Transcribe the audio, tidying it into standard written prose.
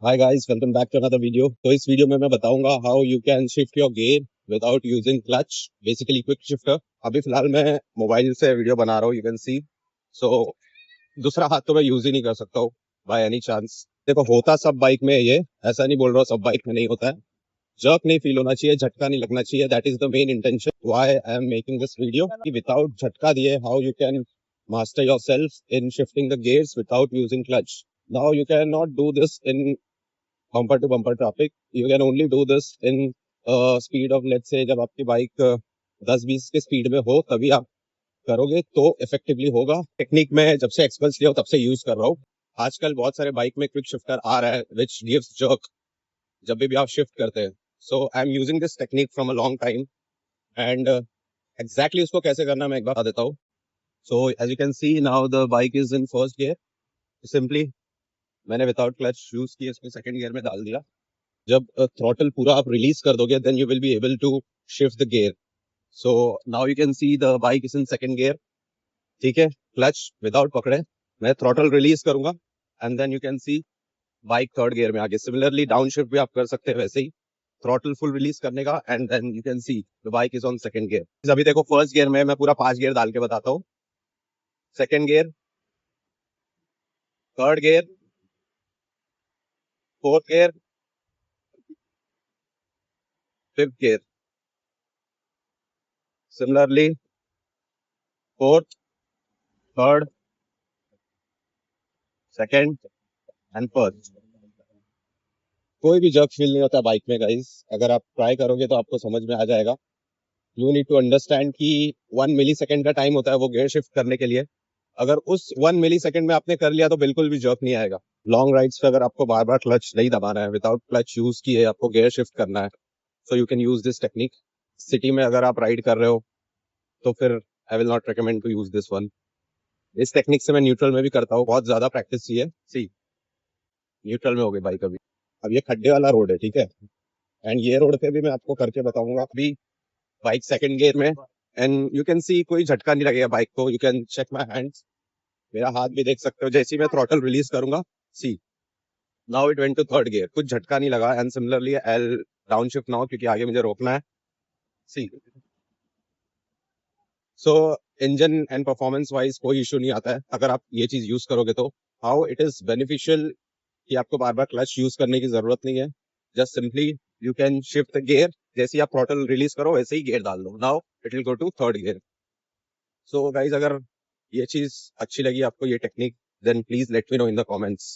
Hi guys, welcome back to another video. तो इस video में मैं बताऊंगा how you can shift your gear without using clutch, basically quick shifter. अभी फिलहाल मैं मोबाइल से वीडियो बना रहा हूँ, यू कैन सी। सो दूसरा हाथ तो मैं यूज ही नहीं कर सकता हूँ बाय एनी चांस। देखो, होता सब बाइक में है ये, ऐसा नहीं बोल रहा हूँ सब बाइक में नहीं होता है। जर्क नहीं फील होना चाहिए, झटका नहीं लगना चाहिए। That is the main intention why I am making this video कि विदाउट झटका दिए how you can master yourself in shifting the gears without using clutch. Now you cannot do this in bumper to bumper traffic. You can only do this in speed of, let's say, जब आपकी bike 10-20 के speed में हो तभी आप करोगे तो effectively होगा। टेक्निक में जब से एक्सपीरियंस लिया हूं, तब से यूज कर रहा हूँ। आजकल बहुत सारे बाइक में क्विक शिफ्टर आ रहा है विच गिव्स जर्क जब भी आप शिफ्ट करते हैं। So I am using this technique from a long time and exactly उसको कैसे करना मैं एक बार बता देता हूँ। सो as you can see now the bike is in first gear. Simply मैंने विदाउट क्लच यूज किया, इसको सेकंड गियर में डाल दिया। जब थ्रॉटल पूरा आप रिलीज कर दोगे then you will be able to shift the gear. So now you can see the bike is in second gear. ठीक है, क्लच विदाउट पकड़े मैं थ्रॉटल रिलीज करूंगा and then you can see bike third gear में आगे। Similarly down shift भी आप कर सकते हैं वैसे ही, थ्रॉटल फुल रिलीज करने का and then you can see the bike is on second gear. अभी देखो, फर्स्ट गियर में मैं पूरा 5 गियर डाल के बताता हूँ। Second gear, third gear, fourth gear, fifth gear. Similarly fourth, third, second and first. कोई भी जर्क फील नहीं होता बाइक में गाइस। अगर आप ट्राई करोगे तो आपको समझ में आ जाएगा। यू नीड टू अंडरस्टैंड कि 1 मिली सेकेंड का टाइम होता है वो गियर शिफ्ट करने के लिए। अगर उस 1 मिली सेकेंड में आपने कर लिया तो बिल्कुल भी जर्क नहीं आएगा। लॉन्ग राइड्स पे अगर आपको बार बार क्लच नहीं दबाना है, विदाउट क्लच यूज किए आपको गियर शिफ्ट करना है, so you can use this technique. City में अगर आप राइड कर रहे हो तो फिर I will not recommend to use this one. इस टेक्निक से मैं न्यूट्रल में भी करता हूँ, बहुत ज्यादा प्रैक्टिस चाहिए। सी, न्यूट्रल में हो गई बाइक अभी। अब ये खड्डे वाला रोड है, ठीक है, एंड ये रोड पे भी मैं आपको करके बताऊंगा। अभी बाइक सेकंड गियर में एंड यू कैन सी कोई झटका नहीं लगेगा बाइक को। You can check my hands, मेरा हाथ भी देख सकते हो। जैसे ही मैं थ्रॉटल रिलीज करूंगा, see, now it went to third gear, कुछ झटका नहीं लगा। एंड सिमिलरली एल डाउन शिफ्ट नाउ क्योंकि आगे मुझे रोकना है। See, so engine and performance wise कोई इशू नहीं आता है अगर आप ये चीज यूज करोगे तो। हाउ इट इज बेनिफिशियल कि आपको बार बार क्लच यूज करने की जरूरत नहीं है। Just simply you can shift the gear, जैसे ही आप थ्रॉटल रिलीज करो वैसे ही गियर डाल दो, now it will go to third gear. So guys, अगर ये चीज अच्छी लगी आपको, ये technique, then please let me know in the comments.